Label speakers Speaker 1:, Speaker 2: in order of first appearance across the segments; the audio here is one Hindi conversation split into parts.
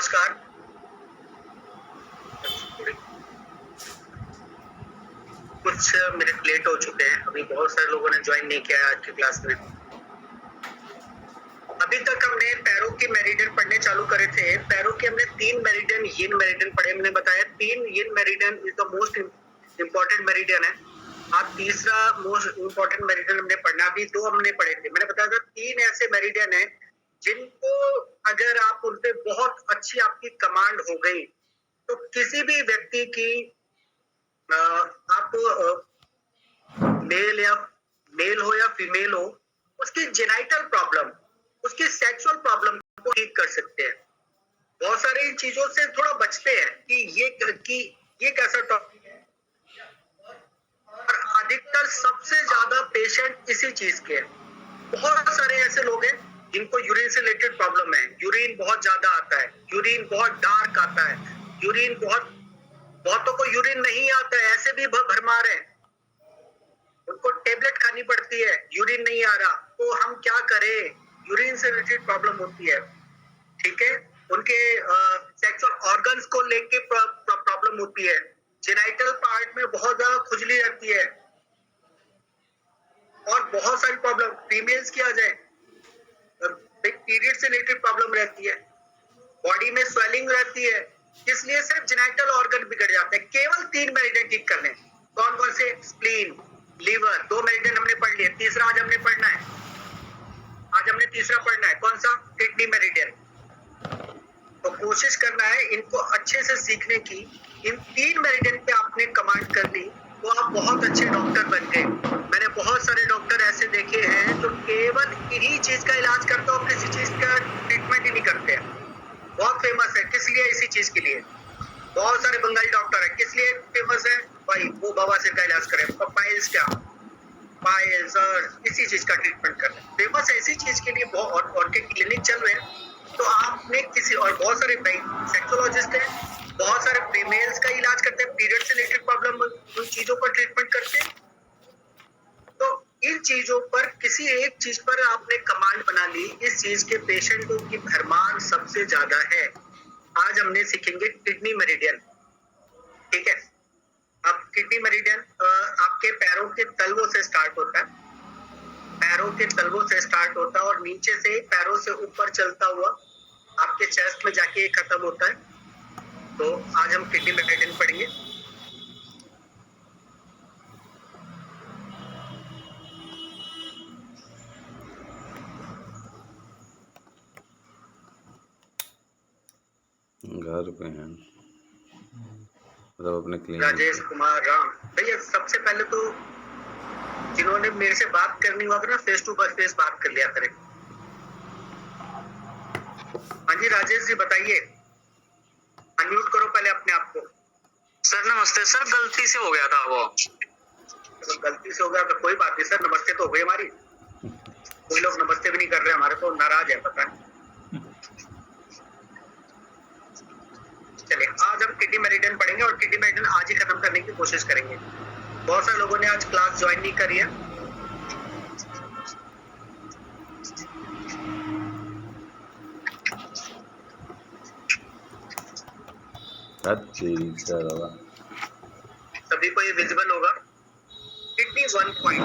Speaker 1: नमस्कार। कुछ मिनट लेट हो चुके हैं, अभी बहुत सारे लोगों ने ज्वाइन नहीं किया है आज की क्लास में। अभी तक हमने पैरों की मेरिडियन पढ़ने चालू करे थे। पैरों के हमने 3 मेरिडियन यिन मेरिडियन पढ़े। हमने बताया 3 yin meridian is the most important meridian है। अब तीसरा मोस्ट इम्पोर्टेंट मेरिडियन हमने पढ़ना, अभी 2 हमने पढ़े थे। मैंने बताया था 3 ऐसे मेरिडियन है जिनको अगर आप उन पे बहुत अच्छी आपकी कमांड हो गई तो किसी भी व्यक्ति की आप मेल हो या फीमेल हो, उसकी जेनाइटल प्रॉब्लम, उसकी सेक्सुअल प्रॉब्लम को ठीक कर सकते हैं। बहुत सारी चीजों से थोड़ा बचते हैं कि ये कैसा टॉपिक है, और अधिकतर सबसे ज्यादा पेशेंट इसी चीज के हैं। बहुत सारे ऐसे लोग हैं जिनको यूरिन से रिलेटेड प्रॉब्लम है, यूरिन बहुत ज्यादा आता है, यूरिन बहुत डार्क आता है, यूरिन बहुतों को यूरिन नहीं आता है, ऐसे भी भरमार है, उनको टेबलेट खानी पड़ती है, यूरिन नहीं आ रहा, तो हम क्या करें? यूरिन से रिलेटेड प्रॉब्लम होती है, ठीक है। उनके सेक्सुअल ऑर्गन्स को लेके प्रॉब्लम होती है, जेनाइटल पार्ट में बहुत ज्यादा खुजली रहती है, और बहुत सारी प्रॉब्लम फीमेल्स की आ जाए, पीरियड से रिलेटेड प्रॉब्लम रहती है, बॉडी में स्वेलिंग रहती है, इसलिए सिर्फ जेनाइटल ऑर्गन बिगड़ जाते हैं। केवल 3 मेरिडियन ठीक करने। कौन कौन से? स्प्लीन, लीवर, 2 मेरिडियन हमने पढ़ लिए। तीसरा आज हमने पढ़ना है, आज हमने तीसरा पढ़ना है। कौन सा? Kidney meridian. तो कोशिश करना है इनको अच्छे से सीखने की। इन 3 मेरिडियन पे आपने कमांड कर ली तो आप बहुत अच्छे डॉक्टर बन गए। मैंने बहुत सारे डॉक्टर ऐसे देखे हैं जो केवल इन्हीं चीज का इलाज करते हो, किसी चीज का ट्रीटमेंट ही नहीं करते हैं। बहुत फेमस है, किस लिए? इसी चीज के लिए। बहुत सारे बंगाली डॉक्टर है, किस लिए फेमस है भाई? वो बवासीर का इलाज करे, पाइल्स क्या, पाइल्स और इसी चीज का ट्रीटमेंट कर रहे हैं। फेमस है इसी चीज के लिए, बहुत और के क्लिनिक चल रहे हैं। तो आपने किसी, और बहुत सारे सेक्सोलॉजिस्ट हैं, बहुत सारे फीमेल्स का इलाज करते हैं, पीरियड से रिलेटेड प्रॉब्लम, उन चीजों पर ट्रीटमेंट करते हैं। तो इन चीजों पर किसी एक चीज पर आपने कमांड बना ली, इस चीज के पेशेंटों की भरमार सबसे ज्यादा है। आज हमने सीखेंगे किडनी मेरिडियन, ठीक है। अब किडनी मेरिडियन आपके पैरों के तलवों से स्टार्ट होता है, पैरों के तलवों से स्टार्ट होता है और नीचे से पैरों से ऊपर चलता हुआ आपके चेस्ट में जाके खत्म होता है। तो आज हम किडनी मेरिडियन पढ़ेंगे।
Speaker 2: घर पे हैं मतलब अपने क्लिनिक।
Speaker 1: राजेश कुमार राम भैया, सबसे पहले तो जिन्होंने मेरे से बात करनी होगा ना, फेस टू फेस बात कर लिया करें। हाँ जी राजेश जी बताइए, अनम्यूट करो पहले अपने आप को।
Speaker 3: सर नमस्ते सर, गलती से हो गया था वो।
Speaker 1: तो गलती से हो गया तो कोई बात नहीं सर, नमस्ते तो हो गई हमारी। कोई लोग नमस्ते भी नहीं कर रहे, हमारे तो नाराज है, पता नहीं। चलिए आज हम किडनी मेरिडियन पढ़ेंगे और किडनी मेरिडियन आज ही खत्म करने की कोशिश करेंगे। बहुत सारे लोगों ने आज क्लास ज्वाइन नहीं करी है। सभी को ये विजिबल होगा। किडनी 1 पॉइंट,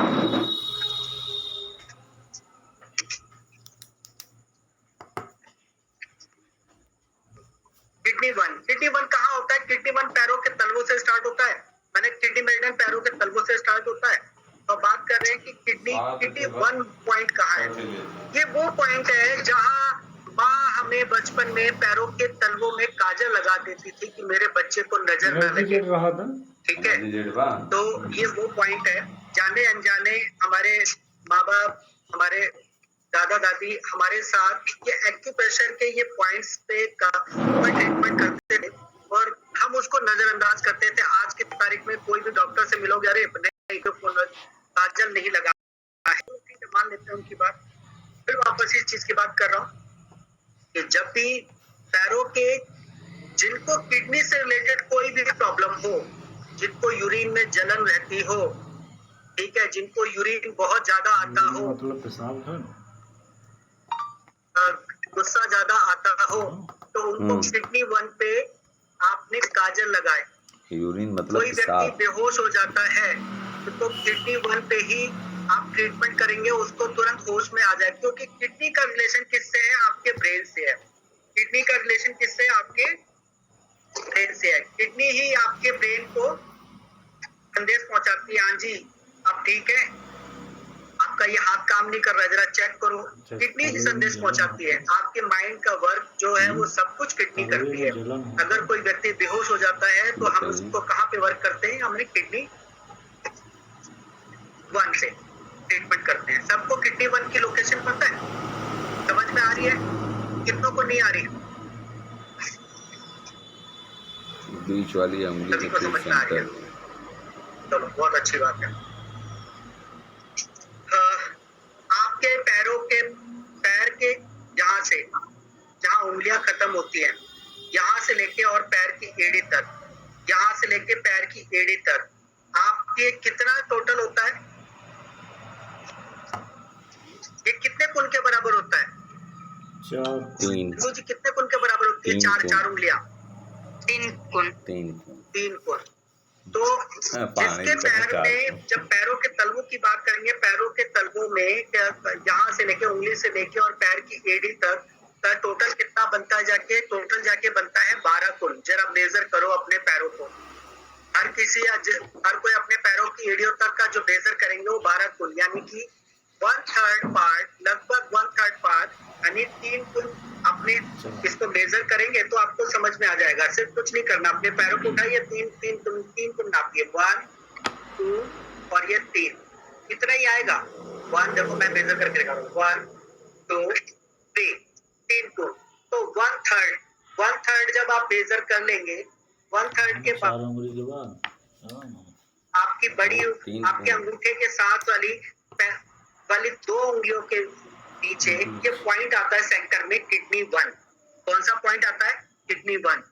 Speaker 1: किडनी वन कहाँ होता है? किडनी 1 पैरों के तलवों से स्टार्ट होता है। मैंने किडनी मेरिडियन पैरों के तलवों से स्टार्ट होता है। तो बात कर रहे हैं कि किडनी 1 पॉइंट कहाँ है? ये वो पॉइंट है जहाँ माँ हमें बचपन में पैरों के तलवों में काजल लगा देती थी कि मेरे बच्चे को नजर न लगे, ठीक है। तो ये वो पॉइंट है, जाने अनजाने हमारे माँ बाप, हमारे दादा दादी हमारे साथ ये एक्यूप्रेशर के ये पॉइंट्स पे ट्रीटमेंट करते थे और हम उसको नजरअंदाज करते थे। आज की तारीख में कोई भी डॉक्टर से मिलोगे, अरे नहीं काजल नहीं लगा है, मान लेते हैं उनकी बात। फिर वापस इस चीज की बात कर रहा हूँ कि जब भी पैरों के, जिनको किडनी से रिलेटेड कोई भी प्रॉब्लम हो, जिनको यूरिन में जलन रहती हो, ठीक है, जिनको यूरिन बहुत ज्यादा आता हो,
Speaker 4: मतलब पेशाब है,
Speaker 1: गुस्सा ज्यादा आता हो तो उनको किडनी 1 पे आपने काजल लगाए।
Speaker 2: यूरिन
Speaker 1: कोई
Speaker 2: मतलब
Speaker 1: व्यक्ति
Speaker 2: पेशाब।
Speaker 1: बेहोश हो जाता है तो किडनी 1 पे ही आप ट्रीटमेंट करेंगे, उसको तुरंत होश में आ जाए, क्योंकि किडनी का रिलेशन किससे है? आपके ब्रेन से है। किडनी का रिलेशन किससे है? आपके ब्रेन से है। किडनी ही आपके ब्रेन को संदेश पहुंचाती है, हाँ जी आप ठीक है, आपका ये हाथ काम नहीं कर रहा है, जरा चेक करो। किडनी ही संदेश पहुंचाती है। आपके माइंड का वर्क जो है वो सब कुछ किडनी करती है। अगर कोई व्यक्ति बेहोश हो जाता है तो हम उसको कहाँ पे वर्क करते हैं? हमने किडनी 1 से ट्रीटमेंट करते हैं। सबको किडनी 1 की लोकेशन पता है? समझ में आ रही है? कितनों को नहीं आ रही?
Speaker 2: बीच वाली उंगली
Speaker 1: सभी
Speaker 2: के
Speaker 1: को
Speaker 2: ठीक
Speaker 1: समझ में आ रही है।
Speaker 2: सेंटर।
Speaker 1: चलो बहुत अच्छी बात है। आपके पैर के जहाँ उंगलियां खत्म होती हैं, यहाँ से लेके और पैर की एड़ी तक, यहाँ से लेके पैर की एड़ी तक, आपके कितना टोटल होता है? ये कितने कुन के बराबर होता है?
Speaker 2: 3
Speaker 1: जी कितने कुन के बराबर होती है? 4 उंगलियां। 3 कुन। तो जिसके पैर में, जब पैरों के तलवों की बात करेंगे, पैरों के तलवों में यहाँ से लेके उंगली से लेके और पैर की एड़ी तक का टोटल कितना बनता है? टोटल जाके बनता है 12 कुन। जरा मेजर करो अपने पैरों को। हर कोई अपने पैरों की एड़ियों तक का जो मेजर करेंगे वो 12 कुन, यानी कि 1/3 पार्ट, लगभग 1/3 पार्ट, यानी 3 कुन अपने इसको मेजर करेंगे तो आपको समझ में आ जाएगा। सिर्फ कुछ नहीं करना, अपने पैरों को उठाइए, 3 कुन नापिए, 1 2 और ये 3, इतना ही आएगा। 1, देखो मैं मेजर करके दिखा रहा हूँ, 1 2 3 कुन। तो 1/3 जब आप मेजर कर लेंगे, 1/3 के बाद आपकी आपके अंगूठे के साथ वाली 2 उंगलियों के नीचे ये पॉइंट आता है सेंटर में, किडनी 1। कौन सा पॉइंट आता है? किडनी 1।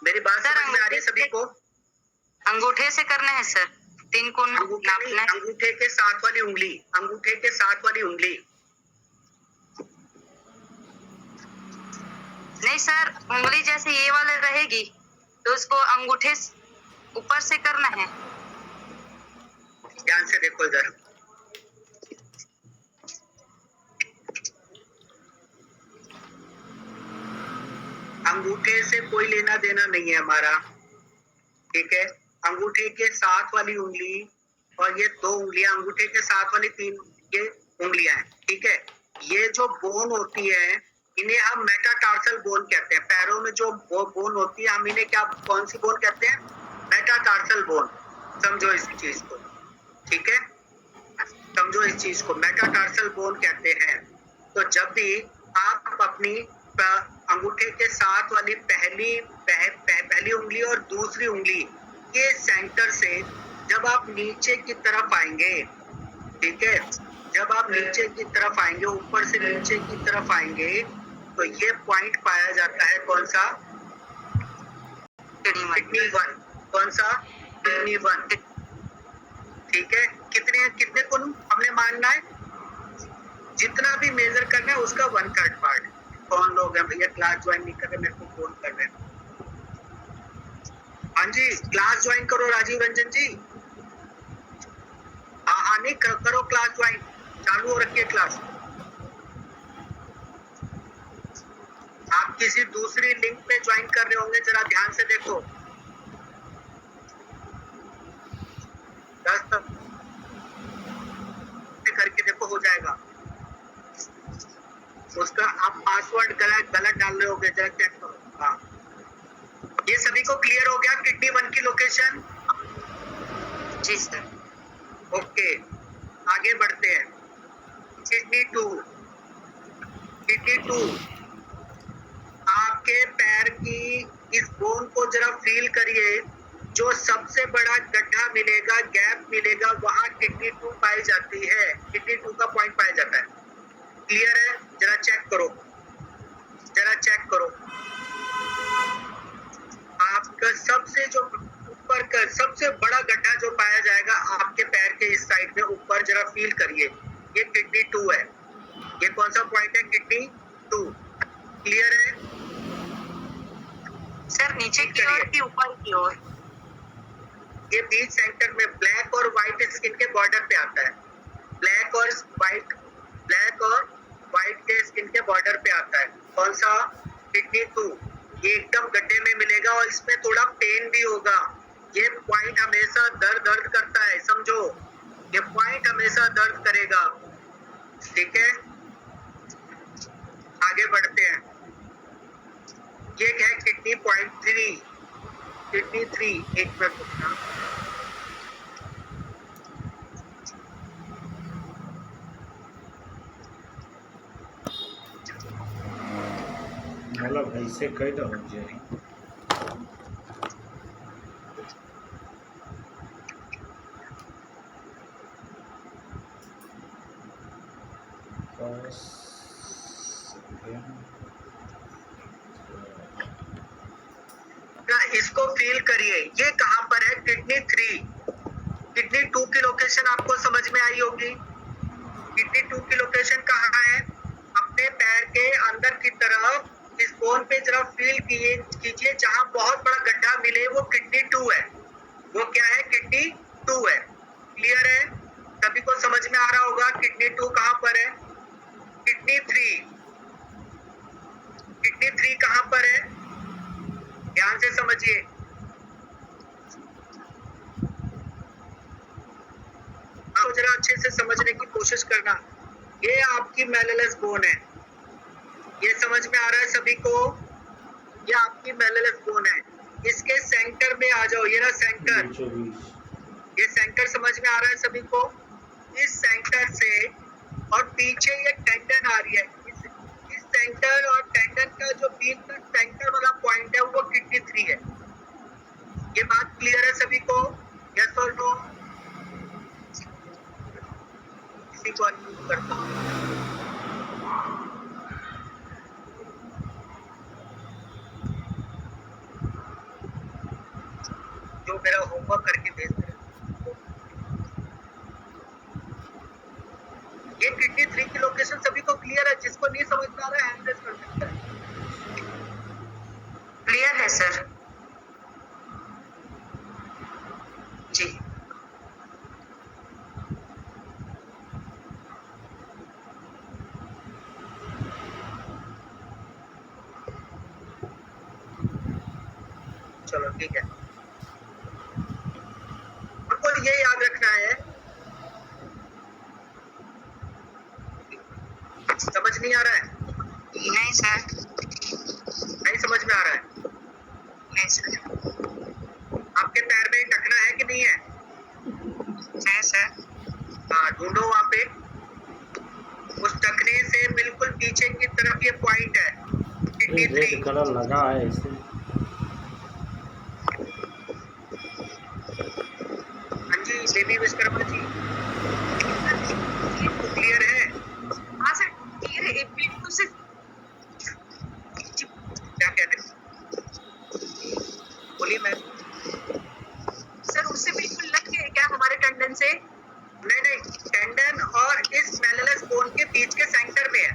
Speaker 1: मेरी बात समझ में आ रही है सभी को?
Speaker 3: अंगूठे से करना है सर, 3 कुन नापना है।
Speaker 1: अंगूठे के साथ वाली उंगली, अंगूठे के साथ वाली उंगली।
Speaker 3: नहीं सर, उंगली जैसे ये वाले रहेगी तो उसको अंगूठे ऊपर से करना है।
Speaker 1: ध्यान से देखो इधर, अंगूठे से कोई लेना देना नहीं है हमारा, ठीक है? अंगूठे के साथ वाली उंगली और ये 2 उंगलियां, अंगूठे के साथ वाली 3 ये उंगलियां हैं, ठीक है? ये जो बोन होती है इन्हें हम मेटाटार्सल बोन कहते हैं। पैरों में जो बोन होती है हम इन्हें कौन सी बोन कहते हैं? Metatarsal bone. समझो इस चीज को, ठीक है? समझो इस चीज को, मेटाटार्सल बोन कहते हैं। तो जब भी आप अपनी अंगूठे के साथ वाली पहली उंगली और दूसरी उंगली के सेंटर से जब आप नीचे की तरफ आएंगे, ठीक है, जब आप नीचे की तरफ आएंगे, ऊपर से नीचे की तरफ आएंगे, तो ये पॉइंट पाया जाता है कौन सा? किडनी 1। कौन सा? किडनी 1, ठीक है? कितने कुन हमने मानना है? जितना भी मेजर करना है उसका 1/3 पार्ट। कौन लोग हैं भैया क्लास ज्वाइन नहीं कर रहे, मेरे को फोन कर रहे हैं? हाँ जी क्लास ज्वाइन करो राजीव रंजन जी। हाँ नहीं करो क्लास ज्वाइन, चालू हो रखी है क्लास। आप किसी दूसरी लिंक पे ज्वाइन कर रहे होंगे, जरा ध्यान से देखो। 10 तक करके देखो, हो जाएगा। उसका आप पासवर्ड गलत डाल रहे होगे, जरा चेक करो। हाँ ये सभी को क्लियर हो गया किडनी 1 की लोकेशन?
Speaker 3: जी सर।
Speaker 1: ओके आगे बढ़ते हैं। किडनी 2, किडनी 2 आपके पैर की इस बोन को जरा फील करिए, जो सबसे बड़ा गड्ढा मिलेगा, गैप मिलेगा, वहां किडनी 2 पाई जाती है। किडनी 2 का पॉइंट पाया जाता है। क्लियर है? जरा चेक करो, जरा चेक करो। आपका सबसे जो ऊपर का सबसे बड़ा गड्ढा जो पाया जाएगा आपके पैर के इस साइड में ऊपर, जरा फील करिए, ये किडनी 2 है। ये कौन सा पॉइंट है? किडनी 2। क्लियर है?
Speaker 3: सर नीचे की ओर कि ऊपर की ओर?
Speaker 1: ये बीच सेंटर में ब्लैक और व्हाइट स्किन के बॉर्डर पे आता है। ब्लैक और व्हाइट के स्किन के बॉर्डर पे आता है। कौन सा? किडनी 2। ये एकदम गड्ढे में मिलेगा और इसमें थोड़ा पेन भी होगा। ये पॉइंट हमेशा दर्द करता है, समझो। ये पॉइंट हमेशा दर्द करेगा। ठीक है, आगे बढ़ते हैं। ये है किडनी पॉइंट 3, किडनी 3। एक मिनट रुकना।
Speaker 4: मला भाई से कही दो जेरी
Speaker 1: इसको फील करिए। ये कहां पर है? किडनी 3। किडनी 2 की लोकेशन आपको समझ में आई होगी। किडनी 2 की लोकेशन कहाँ है? अपने पैर के अंदर की तरफ इस बोन पे जरा फील कीजिए, जहां बहुत बड़ा गड्ढा मिले, वो किडनी 2 है। वो क्या है? किडनी 2 है। क्लियर है? सभी को समझ में आ रहा होगा किडनी 2 कहां पर है? किडनी 3। किडनी 3 कहां पर है? ध्यान से समझिए। आप जरा अच्छे से समझने की कोशिश करना। ये आपकी मेलिनस बोन है। ये समझ में आ रहा है सभी को? ये आपकी मेलिनस बोन है। इसके सेंटर में आ जाओ। ये रहा सेंटर। ये सेंटर समझ में आ रहा है सभी को? इस सेंटर से और पीछे ये टेंडन आ रही है। इस सेंटर और टेंडन का जो बीच में सेंटर वाला पॉइंट है, वो किडनी 3 है। ये बात क्लियर है सभी को? यस और नो? किसी को अनम्यूट करता हूं। जो मेरा होमवर्क करके भेजते हैं। ये किडनी 3 की लोकेशन सभी को क्लियर है? जिसको नहीं समझ में आ रहा है हैंड रेज कर सकता है।
Speaker 3: क्लियर है सर जी।
Speaker 1: चलो ठीक है। आपको ये याद रखना है, समझ नहीं आ रहा है?
Speaker 3: नहीं सर।
Speaker 1: नहीं समझ में आ रहा है?
Speaker 3: नहीं सर।
Speaker 1: आपके पैर में टखना है कि नहीं है?
Speaker 3: है सर।
Speaker 1: हाँ, ढूंढो वहां पे। उस टखने से बिल्कुल पीछे की तरफ ये पॉइंट है, किडनी 3।
Speaker 4: रेड कलर लगा है इसे।
Speaker 1: हाँ जी बेबी विश्वकर्मा जी, क्लियर है?
Speaker 3: हाँ सर क्लियर है। बिल्कुल से
Speaker 1: क्या कहते हैं? बोलिए मैम।
Speaker 3: सर उससे बिल्कुल लग के क्या हमारे टेंडन से?
Speaker 1: नहीं, टेंडन और इस मेलिनस बोन के बीच के सेंटर में है।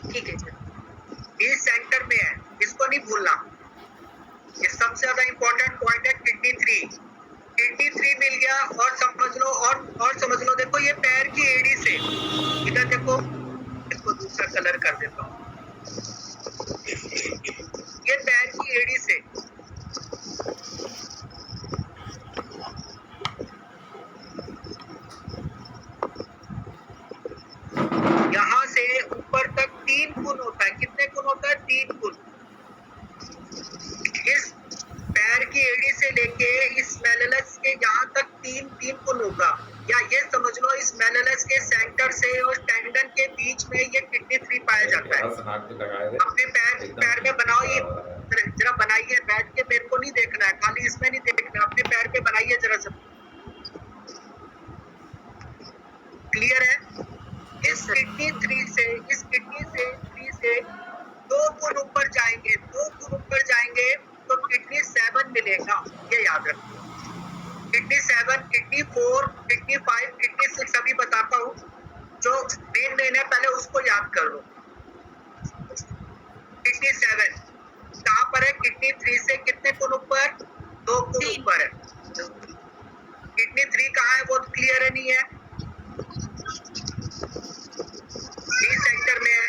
Speaker 3: ठीक है सर।
Speaker 1: बीच सेंटर में है, इसको नहीं भूलना। ये सबसे ज्यादा इंपॉर्टेंट पॉइंट है किडनी 3। किडनी 3 मिल गया और समझ लो, और समझ लो। देखो ये पैर की एड़ी से, इधर देखो, इसको दूसरा कलर कर देता हूँ। ये पैर की एड़ी से यहाँ से ऊपर तक 3 गुण होता है। कितने गुण होता है? 3 गुण। इस पैर की एड़ी से लेके इस मेलिनस के यहाँ तक 3 गुण होगा। या ये समझ लो, इस मेलिनस के सेंटर से और टेंडन के बीच में ये किडनी 3 पाया जाता है। अपने पैर में बनाओ। ये जरा बनाइए बैठ के, मेरे को नहीं देखना है, खाली इसमें नहीं देखना है, अपने पैर पे बनाइए जरा सब। क्लियर है? इस किडनी 3 से 2 गुण ऊपर जाएंगे, 2 गुण ऊपर जाएंगे तो किडनी 7 मिलेगा। ये याद रखो। किडनी 7, किडनी 4, किडनी 5, किडनी 6 अभी बताता हूँ। जो मेन है पहले उसको याद कर लो। किडनी 7 कहाँ पर है? किडनी 3 से कितने गुण ऊपर? 2 गुण ऊपर है। किडनी 3 कहाँ है वो क्लियर है नहीं है? डी सेक्टर में है।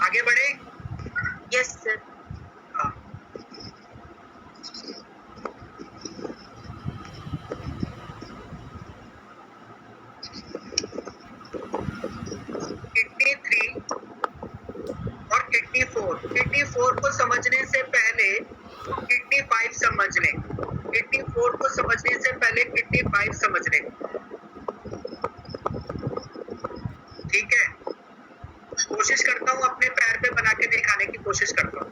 Speaker 1: आगे बढ़े?
Speaker 3: Yes sir.
Speaker 1: हाँ। किडनी 3 और किडनी 4। किडनी 4 को समझने से पहले किडनी 5 समझ लें। किडनी 4 को समझने से पहले किडनी 5 समझ लें। ठीक है, कोशिश करता हूँ अपने पैर पे बना के दिखाने की कोशिश करता हूँ।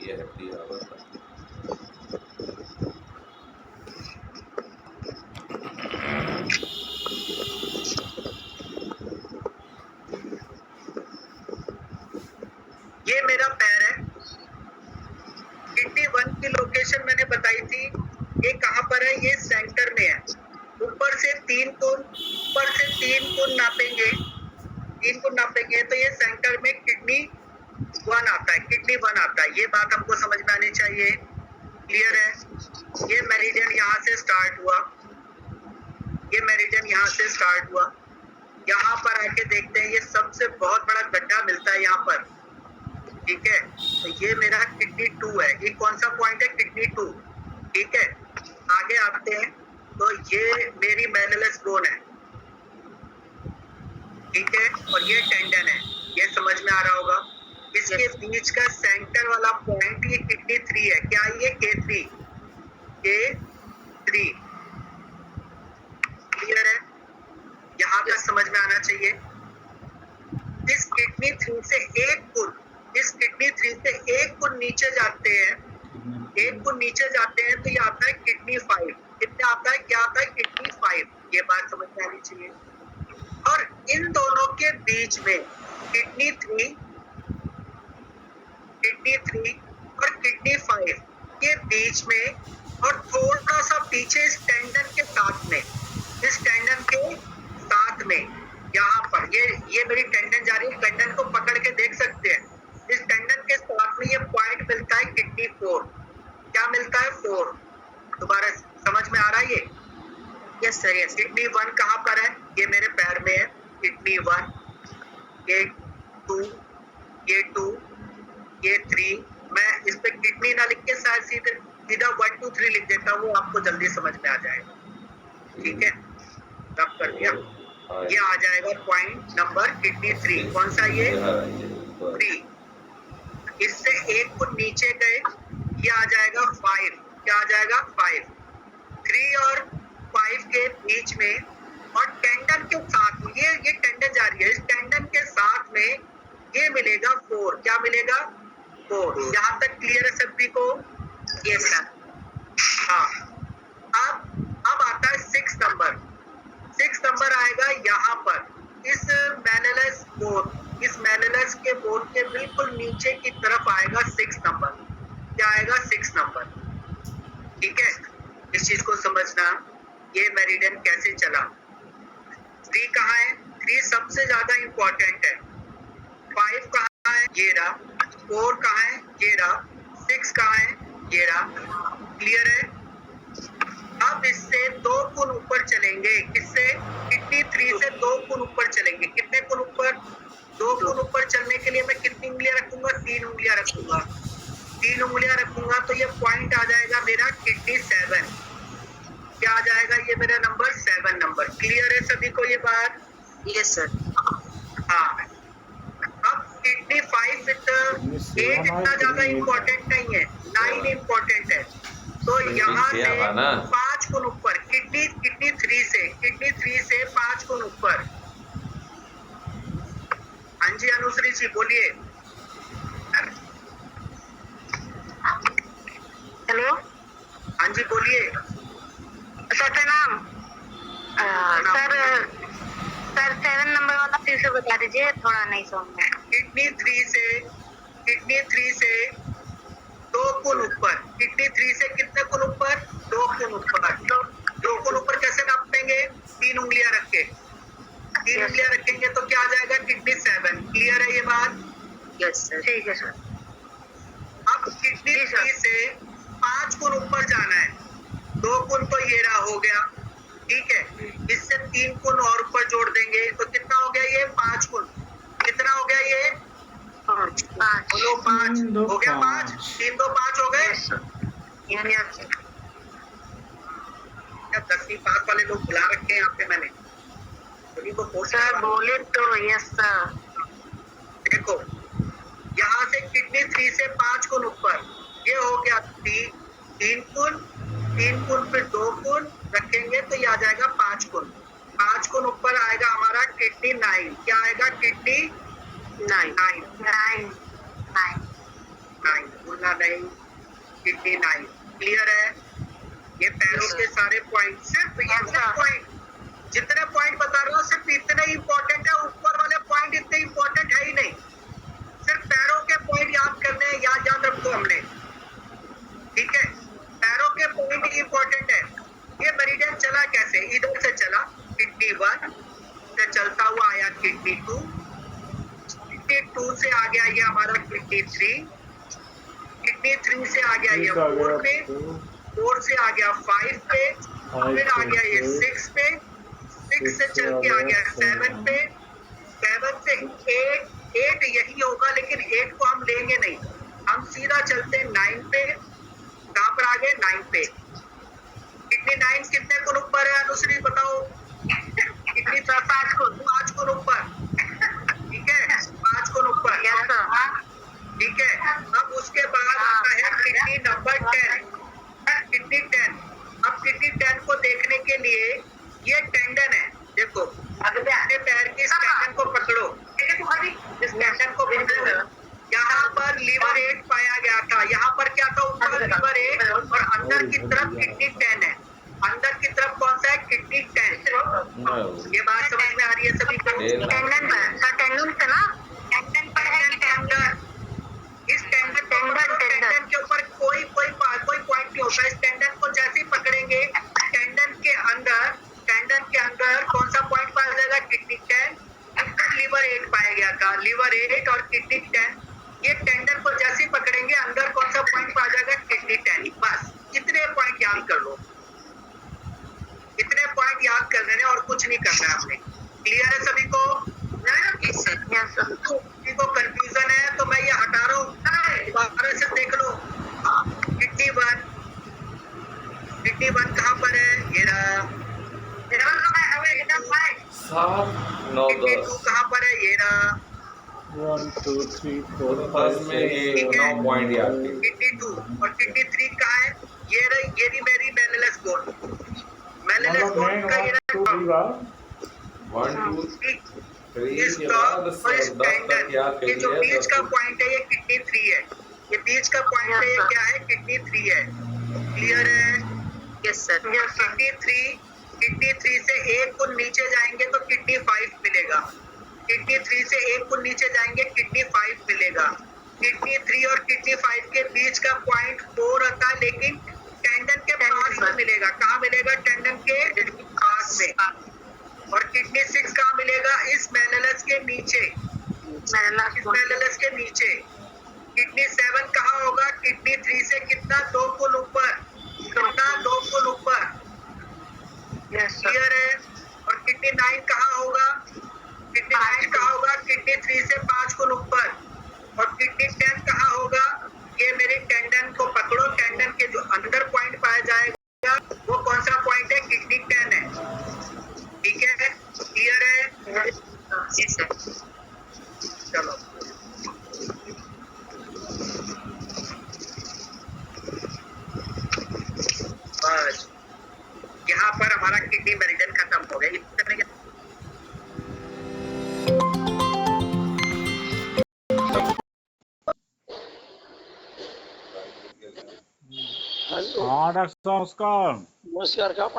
Speaker 2: ये हड्डी आवर का
Speaker 1: ये मेरा पैर है। किडनी 1 की लोकेशन मैंने बताई थी, ये कहाँ पर है? ये सेंटर में है। ऊपर से 3 कोण नापेंगे, 3 कोण नापेंगे तो ये सेंटर में किडनी 1 आता है, किडनी 1 आता है। ये बात हमको समझ में आनी चाहिए। क्लियर है? ये मेरिडियन यहाँ से स्टार्ट हुआ, ये मेरिडियन यहाँ से स्टार्ट हुआ। यहाँ पर आके देखते हैं, ये सबसे बहुत बड़ा गड्ढा मिलता है यहाँ पर। ठीक है, तो ये मेरा किडनी 2 है। ये कौन सा पॉइंट है? किडनी 2। ठीक है, आगे आते हैं तो ये मेरी मेनिलस बोन है। ठीक है, और ये टेंडन है। ये समझ में आ रहा होगा। इसके बीच का सेंटर वाला पॉइंट ये किडनी 3 है। क्या ये K3? K3 क्लियर है? यहाँ तक समझ में आना चाहिए। इस किडनी 3 से एक गुण, इस किडनी 3 से एक गुण नीचे जाते हैं, एक गुण नीचे जाते हैं तो ये आता है किडनी 5। कितना आता है? क्या आता है? किडनी 5। ये बात समझ में आनी चाहिए। और इन दोनों के बीच में किडनी 3 और किडनी 5 के बीच में, और थोड़ा सा पीछे इस टेंडन के साथ में, इस टेंडन के साथ में यहाँ पर ये मेरी टेंडन जा रही है। टेंडन को पकड़ के देख सकते हैं। इस टेंडन के साथ में ये पॉइंट मिलता है किडनी 4। क्या मिलता है? 4। दोबारा समझ में आ रहा है ये? Yes sir, yes. किडनी 1 कहाँ पर है? ये मेरे पैर में है। किडनी 1, ये 2, ये 2, ये 3। मैं इस पे किडनी ना लिख के शायद सीधा 1 2 3 लिख देता हूँ, आपको जल्दी समझ में आ जाएगा। ठीक है, तब कर दिया। ये आ जाएगा पॉइंट नंबर किडनी 3। कौन सा? ये 3। इससे एक को नीचे गए, ये आ जाएगा 5। क्या आ जाएगा? 5। 3 और 5 के बीच में, और टेंडन के साथ में, ये टेंडन जा रही है, इस टेंडन के साथ में ये मिलेगा 4। क्या मिलेगा? 4। यहाँ तक क्लियर है सभी को? Yes sir. हाँ, अब आता है 6 नंबर। 6 नंबर आएगा यहाँ पर, इस मेनिलस बोन, इस मेनिलस के बोन के बिल्कुल नीचे की तरफ आएगा 6 नंबर। क्या आएगा? 6 नंबर। ठीक है, इस चीज को समझना, ये मेरिडियन कैसे चला। 3 कहाँ है? 3 सबसे ज्यादा इंपॉर्टेंट है। 5 कहाँ है, ये रहा। 4 कहाँ है, ये रहा। 6 कहाँ है, ये रहा। क्लियर है। अब इससे 2 गुण ऊपर चलेंगे। किससे? किडनी 3 से 2 गुण ऊपर चलेंगे। कितने गुण ऊपर? 2 गुण ऊपर चलने के लिए मैं कितनी उंगलियां रखूंगा? 3 उंगलियां रखूंगा। 3 उंगलियां रखूंगा तो ये पॉइंट आ जाएगा मेरा किडनी 7। क्या आ जाएगा? ये मेरा नंबर 7 नंबर। क्लियर है सभी को ये बात?
Speaker 3: Yes sir.
Speaker 1: हाँ। अब किडनी 5 8 इतना ज्यादा इम्पोर्टेंट नहीं है, 9 इम्पोर्टेंट है। तो यहाँ से 5 गुण ऊपर किडनी 3 से 5 गुण ऊपर। हाँ जी अनुश्री जी बोलिए।
Speaker 3: हेलो
Speaker 1: हाँ जी बोलिए।
Speaker 3: सर प्रणाम। सर 7 नंबर वाला फिर से बता दीजिए, थोड़ा नहीं समझ में।
Speaker 1: किडनी 3 से 2 गुण ऊपर। किडनी 3 से कितने गुण ऊपर? 2 गुण ऊपर। 2 गुण ऊपर कैसे नापेंगे? 3 उंगलियां रख के। 3 उंगलियां रखेंगे तो क्या आ जाएगा? किडनी 7। क्लियर है ये बात?
Speaker 3: Yes sir. ठीक है सर।
Speaker 1: अब किडनी 3 से 5 गुण ऊपर जाना है। 2 गुण तो ये रहा हो गया, ठीक है। इससे 3 गुण और ऊपर जोड़ देंगे तो कितना हो गया? ये 5 गुण। कितना हो गया ये?
Speaker 3: 5।
Speaker 1: बोलो 5 हो गया। 5 3 2 5 हो गए। क्या 10वीं पास वाले लोग बुला रखे हैं यहाँ पे मैंने सभी को फोर्स।
Speaker 3: सर बोले तो यस सर।
Speaker 1: देखो यहाँ से किडनी 3 से 5 गुण ऊपर, ये हो गया 3 गुण। 3 गुण फिर 2 गुण रखेंगे तो ये आ जाएगा 5 गुण। 5 गुण ऊपर आएगा हमारा किडनी 9। क्या आएगा? किडनी 9 बोलना नहीं, किडनी 9। क्लियर है। ये पैरों के सारे पॉइंट, सिर्फ इतने पॉइंट, जितने पॉइंट बता रहा हूँ सिर्फ इतने इंपॉर्टेंट है। ऊपर वाले पॉइंट इतने इंपॉर्टेंट है ही नहीं। सिर्फ पैरों के पॉइंट याद करने हैं, याद रखो हमने, ठीक है। पैरों के पॉइंट ही इंपॉर्टेंट है। ये मेरिडियन चला कैसे? इधर से चला, किडनी 1 से चलता हुआ आया किडनी 2। किडनी 2 से आ गया ये हमारा किडनी 3। किडनी 3 से आ गया ये 4 पे। 4 से आ गया 5 पे। फिर आ गया ये 6 पे। 6 से चल के आ गया 7 पे। 7 से 8 यही होगा, लेकिन 8 को हम लेंगे नहीं, हम सीधा चलते हैं 9 पे। कहाँ पर आ गए? 9 पे। किडनी 9 कितने गुण ऊपर है अनुश्री बताओ? किडनी 5 गुण ऊपर, ठीक है। 5 गुण ऊपर, ठीक है। अब उसके बाद आता है किडनी नंबर 10। किडनी 10। अब किडनी 10 को देखने के लिए ये टेंडन है, देखो अपने पैर की इस टेंडन को पकड़ो, इस टेंडन को पकड़ो। यहाँ पर लीवर 8 पाया गया था। यहाँ पर क्या था? ऊपर लीवर 8 और अंदर की तरफ किडनी 10 है। अंदर की तरफ कौन सा है? किडनी 10। ये बात समझ में आ रही है सभी को?
Speaker 3: टेंडन पर, टेंडन से ना, टेंडन पर है कि टेंडन?
Speaker 1: इस टेंडन के ऊपर कोई पॉइंट नहीं होता। इस टेंडन को जैसे ही पकड़ेंगे, टेंडन के अंदर कौन सा पॉइंट पाया जाएगा? किडनी 10। लीवर 8 पाया गया था, लीवर 8 और किडनी 10। ये टेंडन को जैसे ही पकड़ेंगे, अंदर कौन सा पॉइंट पाया जाएगा? किडनी 10। बस इतने पॉइंट याद कर लो, इतने पॉइंट याद कर लेने और कुछ नहीं करना है आपने। क्लियर है सभी को? किसी को कंफ्यूजन है तो मैं ये हटा रहा हूँ, दोबारा से देख लो। किडनी 1 कहाँ पर है? ये रहा। किडनी 2 कहाँ पर है? ये रहा।
Speaker 4: 1 2 3 4
Speaker 2: फर्स्ट में ये 9 पॉइंट याद कीजिए।
Speaker 1: किडनी 2 और किडनी 3 कहाँ है? ये रही, ये भी मेरी मेनिलस बोन। मेनिलस बोन का ये रहा
Speaker 2: 1 2 3
Speaker 1: इस
Speaker 2: के
Speaker 1: टॉप
Speaker 2: बाद
Speaker 1: और इस
Speaker 2: 10 तक
Speaker 1: टेंडन,
Speaker 2: याद
Speaker 1: ये जो
Speaker 2: करिए।
Speaker 1: बीच का पॉइंट है ये किडनी 3 है। ये बीच का पॉइंट है, ये क्या है? किडनी 3 है। क्लियर है?
Speaker 3: Yes sir.
Speaker 1: किडनी 3 से 1 गुण नीचे जाएंगे तो किडनी 5 मिलेगा। किडनी 3 से 1 गुण नीचे जाएंगे, किडनी 5 मिलेगा। किडनी 3 और किडनी 5 के बीच का पॉइंट 4 आता है, लेकिन टेंडन के पास में मिलेगा। कहाँ मिलेगा? टेंडन के पास में। और किडनी 6 कहाँ मिलेगा? इस मेनिलस के नीचे। स्मॉलेस्ट के नीचे। किडनी 7 कहाँ होगा? किडनी 3 से कितना? 2 फुल ऊपर। कितना? 2 फुल ऊपर। क्लियर है? और किडनी 9 कहाँ होगा? किडनी 9 कहाँ होगा? किडनी 3 से 5 फुल ऊपर। और किडनी 10 कहाँ होगा? ये मेरे टेंडन को पकड़ो, टेंडन के जो अंदर पॉइंट पाया जाएगा वो कौन सा पॉइंट है? किडनी 10 है। ठीक है? क्लियर है? चलो बस यहाँ पर हमारा किडनी मेरिडियन खत्म हो गया। इतने
Speaker 4: हाँ डॉक्टर साहब नमस्कार।
Speaker 5: नमस्कार, क्या